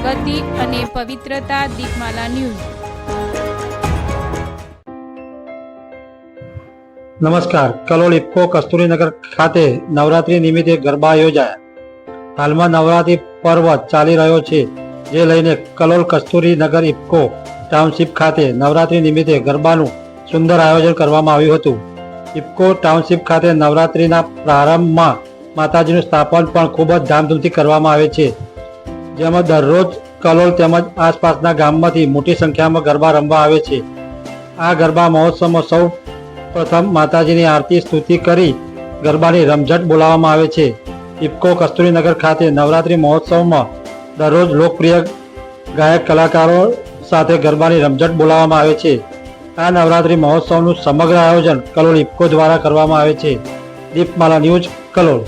પ્રગતિ અને પવિત્રતા દીપમાલા ન્યૂઝ। નમસ્કાર। કલોલ ઇફકો કસ્તુરીનગર ખાતે નવરાત્રી નિમિત્તે ગરબા યોજાયા। હાલમાં નવરાત્રી પર્વ ચાલી રહ્યો છે, જે લઈને કલોલ કસ્તુરીનગર ઇફકો ટાઉનશીપ ખાતે નવરાત્રી નિમિત્તે ગરબાનું સુંદર આયોજન કરવામાં આવ્યું હતું। ઇફકો ટાઉનશીપ ખાતે નવરાત્રીના પ્રારંભમાં માતાજીનું સ્થાપન પણ ખૂબ જ ધામધૂમથી કરવામાં આવે છે, જેમાં દરરોજ કલોલ તેમજ આસપાસના ગામમાંથી મોટી સંખ્યામાં ગરબા રમવા આવે છે। આ ગરબા મહોત્સવમાં સૌ પ્રથમ માતાજીની આરતી સ્તુતિ કરી ગરબાની રમઝટ બોલાવવામાં આવે છે। ઇફકો કસ્તુરીનગર ખાતે નવરાત્રી મહોત્સવમાં દરરોજ લોકપ્રિય ગાયક કલાકારો સાથે ગરબાની રમઝટ બોલાવવામાં આવે છે। આ નવરાત્રી મહોત્સવનું સમગ્ર આયોજન કલોલ ઇફકો દ્વારા કરવામાં આવે છે। દીપમાલા ન્યૂઝ, કલોલ।